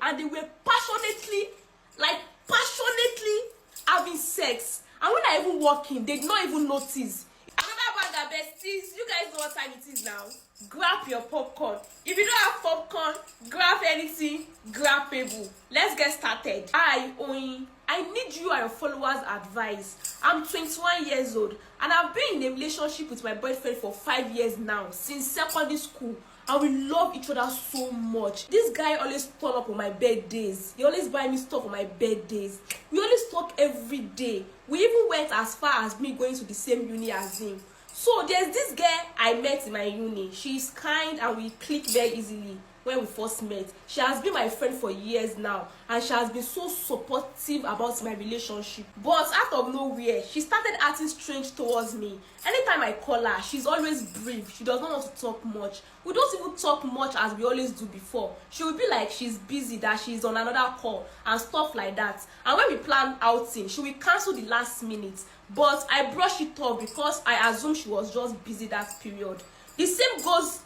and they were passionately having sex. And when I even walk in, they did not even notice. Another banger, besties. You guys know what time it is now. Grab your popcorn. If you don't have popcorn, grab anything grabbable. Let's get started. Hi, Oyin. I need you and your followers' advice. I'm 21 years old and I've been in a relationship with my boyfriend for 5 years now, since secondary school. And we love each other so much. This guy always turn up on my birthdays. He always buy me stuff on my birthdays. We always talk every day. We even went as far as me going to the same uni as him. So there's this girl I met in my uni. She's kind and we click very easily when we first met. She has been my friend for years now and she has been so supportive about my relationship. But out of nowhere, she started acting strange towards me. Anytime I call her, she's always brief. She does not want to talk much. We don't even talk much as we always do before. She will be like she's busy, that she's on another call and stuff like that. And when we plan outing, she will cancel the last minute. But I brush it off because I assume she was just busy that period. The same goes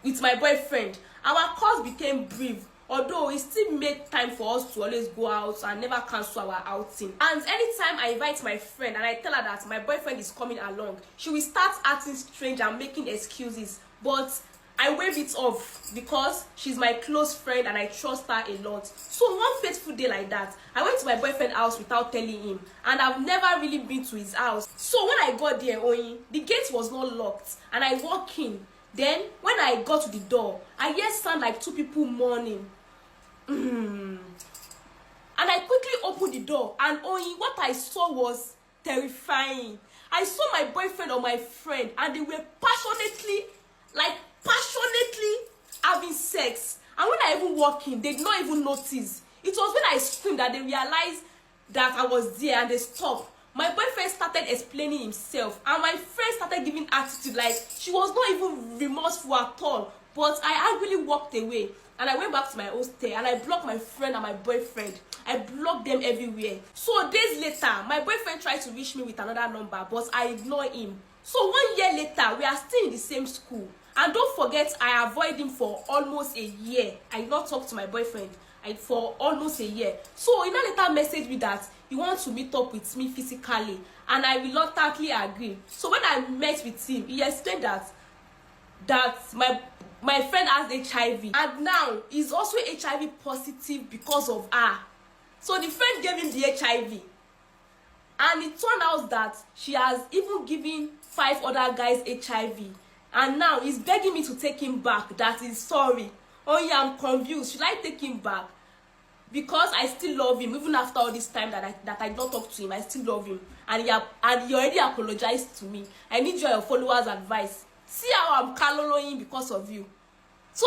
with my boyfriend. Our calls became brief, although he still made time for us to always go out and never cancel our outing. And anytime I invite my friend and I tell her that my boyfriend is coming along, she will start acting strange and making excuses. But I wave it off because she's my close friend and I trust her a lot. So one fateful day like that, I went to my boyfriend's house without telling him, and I've never really been to his house. So when I got there, the gate was not locked and I walk in. Then when I got to the door, I hear sound like two people mourning. And I quickly opened the door, and what I saw was terrifying. I saw my boyfriend or my friend and they were passionately having sex. And when I even walk in, they did not even notice. It was when I screamed that they realized that I was there and they stopped. My boyfriend started explaining himself and my friend started giving attitude like she was not even remorseful at all. But I angrily walked away and I went back to my hostel and I blocked my friend and my boyfriend. I blocked them everywhere. So days later, my boyfriend tried to reach me with another number, but I ignored him. So 1 year later, we are still in the same school. And don't forget, I avoided him for almost a year. I did not talk to my boyfriend for almost a year. So he now later messaged me that he wants to meet up with me physically, and I reluctantly agreed. So when I met with him, he explained that my friend has HIV, and now he's also HIV positive because of her. So the friend gave him the HIV, and it turned out that she has even given 5 other guys HIV, and now he's begging me to take him back, that he's sorry. Oh yeah, I'm confused. Should I take him back? Because I still love him, even after all this time that I don't talk to him, I still love him, and he already apologized to me. I need your followers' advice. See how I'm calling because of you. So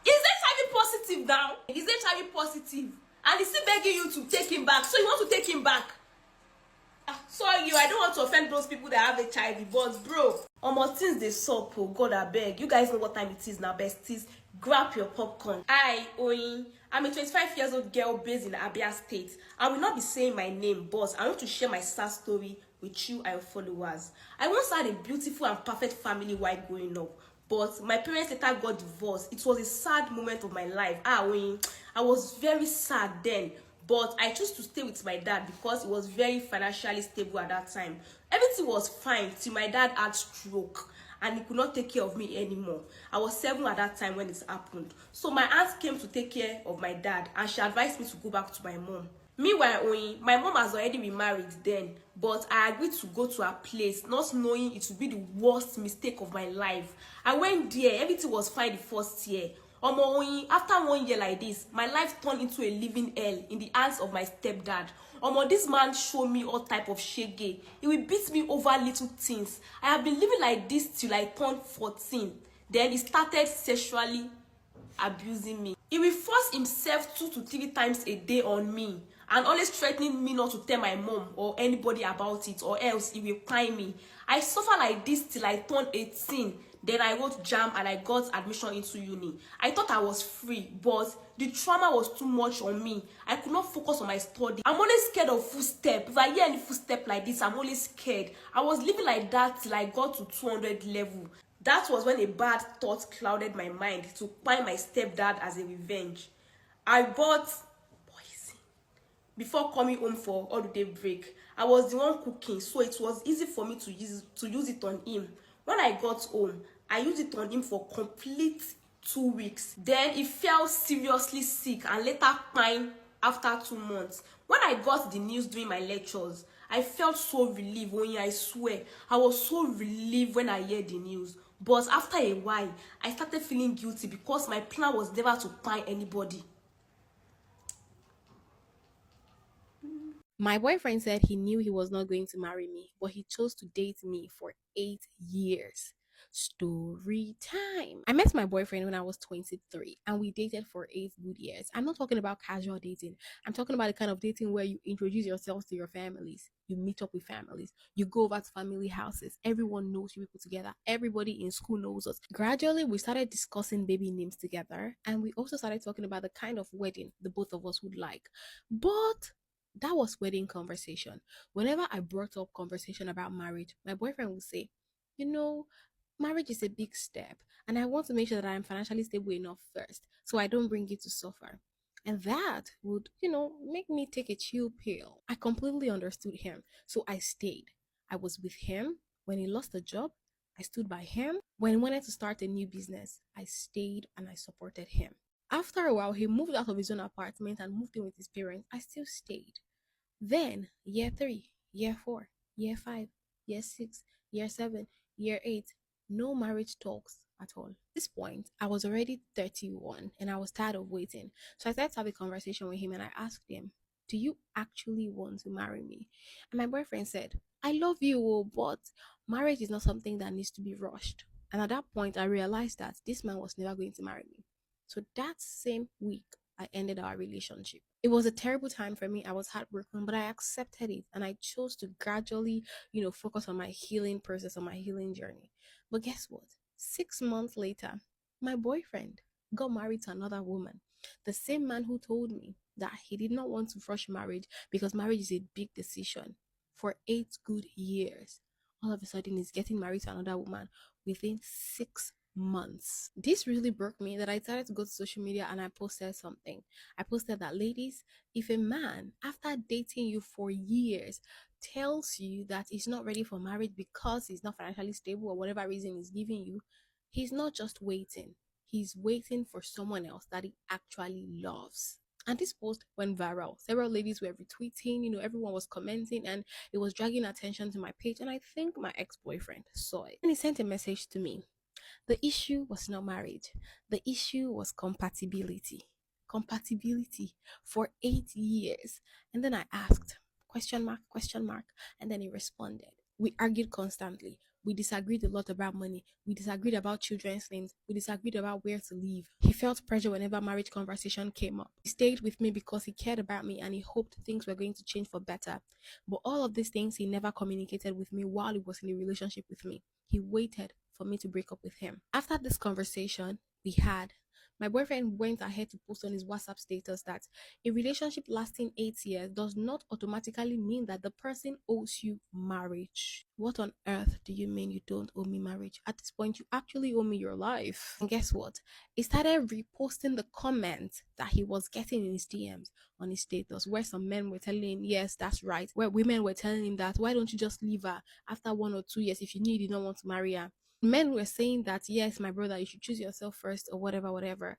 is HIV positive now? Is HIV positive, and he's still begging you to take him back. So you want to take him back? Sorry, I don't want to offend those people that have HIV, but bro, things they sup. Oh God, I beg. You guys know what time it is now, besties. Grab your popcorn. Hi, Oyin. I'm a 25 years old girl based in Abia State. I will not be saying my name, but I want to share my sad story with you and your followers. I once had a beautiful and perfect family while growing up, but my parents later got divorced. It was a sad moment of my life. Oyin, I was very sad then. But I chose to stay with my dad because he was very financially stable at that time. Everything was fine till my dad had stroke and he could not take care of me anymore. I was 7 at that time when it happened. So my aunt came to take care of my dad and she advised me to go back to my mom. Meanwhile, my mom has already been married then, but I agreed to go to her place, not knowing it would be the worst mistake of my life. I went there, everything was fine the first year. After 1 year like this, my life turned into a living hell in the hands of my stepdad. This man showed me all type of shege. He will beat me over little things. I have been living like this till I turned 14. Then he started sexually abusing me. He will force himself 2 to 3 times a day on me and always threatening me not to tell my mom or anybody about it, or else he will pine me. I suffer like this till I turned 18. Then I wrote JAMB and I got admission into uni. I thought I was free, but the trauma was too much on me. I could not focus on my study. I'm always scared of footstep. If I hear any footstep like this, I'm always scared. I was living like that till I got to 200 level. That was when a bad thought clouded my mind to find my stepdad as a revenge. I bought poison before coming home for holiday break. I was the one cooking, so it was easy for me to use it on him. When I got home, I used it on him for complete 2 weeks. Then he fell seriously sick and later pine after 2 months. When I got the news during my lectures, I felt so relieved. When I swear, I was so relieved when I heard the news. But after a while, I started feeling guilty because my plan was never to pine anybody. My boyfriend said he knew he was not going to marry me, but he chose to date me for 8 years. Story time. I met my boyfriend when I was 23 and we dated for 8 good years. I'm not talking about casual dating. I'm talking about the kind of dating where you introduce yourselves to your families, you meet up with families, you go over to family houses, everyone knows you people together, everybody in school knows us. Gradually, we started discussing baby names together and we also started talking about the kind of wedding the both of us would like. But that was wedding conversation. Whenever I brought up conversation about marriage, my boyfriend would say, you know, marriage is a big step, and I want to make sure that I'm financially stable enough first so I don't bring you to suffer. And that would, make me take a chill pill. I completely understood him, so I stayed. I was with him when he lost a job. I stood by him when he wanted to start a new business. I stayed and I supported him. After a while, he moved out of his own apartment and moved in with his parents. I still stayed. Then, year three, year four, year five, year six, year seven, year eight, no marriage talks at all. At this point, I was already 31 and I was tired of waiting. So I started to have a conversation with him and I asked him, do you actually want to marry me? And my boyfriend said, I love you, oh, but marriage is not something that needs to be rushed. And at that point, I realized that this man was never going to marry me. So that same week, I ended our relationship. It was a terrible time for me. I was heartbroken, but I accepted it and I chose to gradually, focus on my healing process, on my healing journey. But guess what? 6 months later, my boyfriend got married to another woman. The same man who told me that he did not want to rush marriage because marriage is a big decision for 8 good years. All of a sudden, he's getting married to another woman within 6 months. This really broke me that I decided to go to social media and I posted something. I posted that, ladies, if a man, after dating you for years, tells you that he's not ready for marriage because he's not financially stable or whatever reason he's giving you, he's not just waiting. He's waiting for someone else that he actually loves. And this post went viral. Several ladies were retweeting, everyone was commenting, and it was dragging attention to my page. And I think my ex boyfriend saw it. And he sent a message to me. The issue was not marriage. The issue was compatibility. Compatibility for 8 years. And then I asked, question mark, question mark. And then he responded. We argued constantly. We disagreed a lot about money. We disagreed about children's names. We disagreed about where to live. He felt pressure whenever marriage conversation came up. He stayed with me because he cared about me and he hoped things were going to change for better. But all of these things he never communicated with me while he was in a relationship with me. He waited for me to break up with him. After this conversation we had, my boyfriend went ahead to post on his WhatsApp status that a relationship lasting 8 years does not automatically mean that the person owes you marriage. What on earth do you mean you don't owe me marriage? At this point, you actually owe me your life. And guess what? He started reposting the comments that he was getting in his DMs on his status, where some men were telling him, yes, that's right. Where women were telling him that, why don't you just leave her after 1 or 2 years if you knew you did not want to marry her? Men were saying that, yes, my brother, you should choose yourself first or whatever, whatever.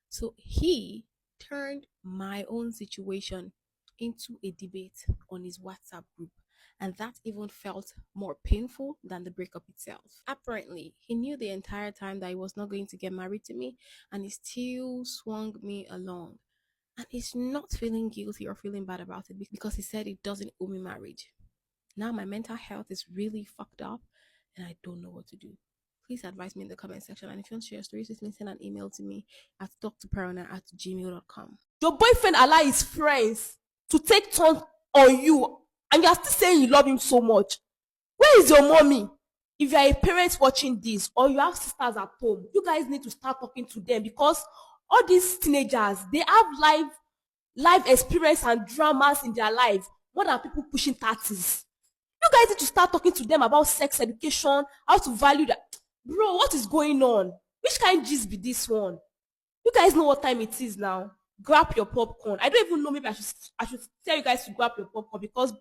So he turned my own situation into a debate on his WhatsApp group. And that even felt more painful than the breakup itself. Apparently, he knew the entire time that he was not going to get married to me, and he still swung me along. And he's not feeling guilty or feeling bad about it because he said he doesn't owe me marriage. Now my mental health is really fucked up and I don't know what to do. Please advise me in the comment section. And if you want to share your stories with me, send an email to me at talktoparona@gmail.com. Your boyfriend allow his friends to take turn on you, and you are still saying you love him so much. Where is your mommy? If you are a parent watching this or you have sisters at home, you guys need to start talking to them, because all these teenagers, they have life experience and dramas in their life more than people pushing 30s. You guys need to start talking to them about sex education, how to value that. Bro, what is going on? Which kind of gist be this one? You guys know what time it is now. grab your popcorn. I don't even know, maybe I should tell you guys to grab your popcorn because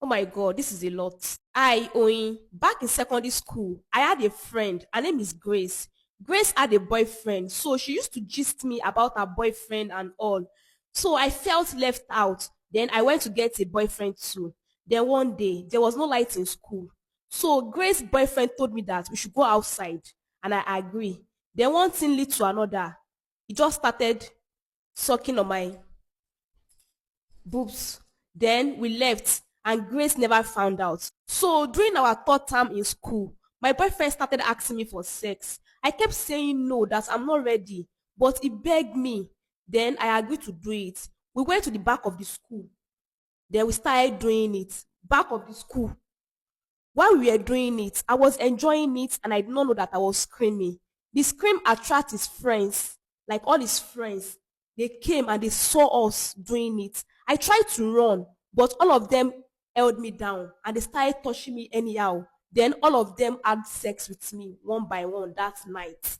oh my god, this is a lot. I Oyin, back in secondary school, I had a friend. Her name is Grace. Grace had a boyfriend, so she used to gist me about her boyfriend and all. So I felt left out. Then I went to get a boyfriend too. Then one day, there was no light in school. So Grace's boyfriend told me that we should go outside, and I agree. Then one thing lead to another. He just started sucking on my boobs. Then we left, and Grace never found out. So during our third term in school, my boyfriend started asking me for sex. I kept saying no, that I'm not ready, but he begged me. Then I agreed to do it. We went to the back of the school. Then we started doing it. Back of the school. While we were doing it, I was enjoying it and I did not know that I was screaming. The scream attracted his friends, like all his friends. They came and they saw us doing it. I tried to run, but all of them held me down and they started touching me anyhow. Then all of them had sex with me one by one that night.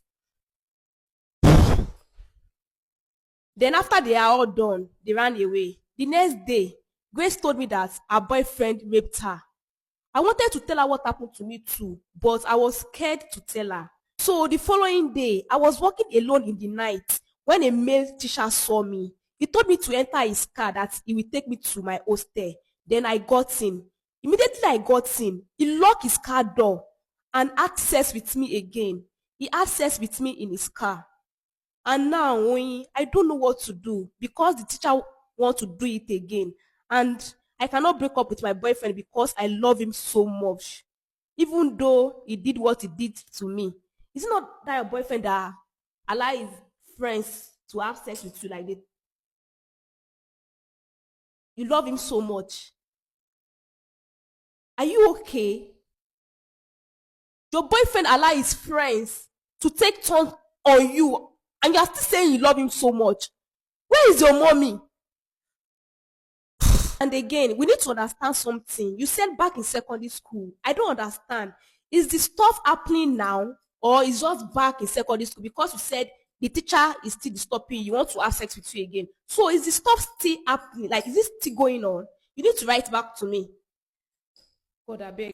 Then after they are all done, they ran away. The next day, Grace told me that her boyfriend raped her. I wanted to tell her what happened to me too, but I was scared to tell her. So the following day, I was walking alone in the night when a male teacher saw me. He told me to enter his car that he will take me to my hostel. Then I got in. Immediately I got in, he locked his car door and had sex with me again. He had sex with me in his car. And now I don't know what to do because the teacher wants to do it again. And I cannot break up with my boyfriend because I love him so much. Even though he did what he did to me. Is it not that your boyfriend that allow his friends to have sex with you like that? You love him so much. Are you okay? Your boyfriend allow his friends to take turn on you and you are still saying you love him so much. Where is your mommy? And again, we need to understand something. You said back in secondary school. I don't understand. Is the stuff happening now or is just back in secondary school? Because you said the teacher is still disturbing you. You want to have sex with you again. So is the stuff still happening? Like, is this still going on? You need to write back to me. God, I beg.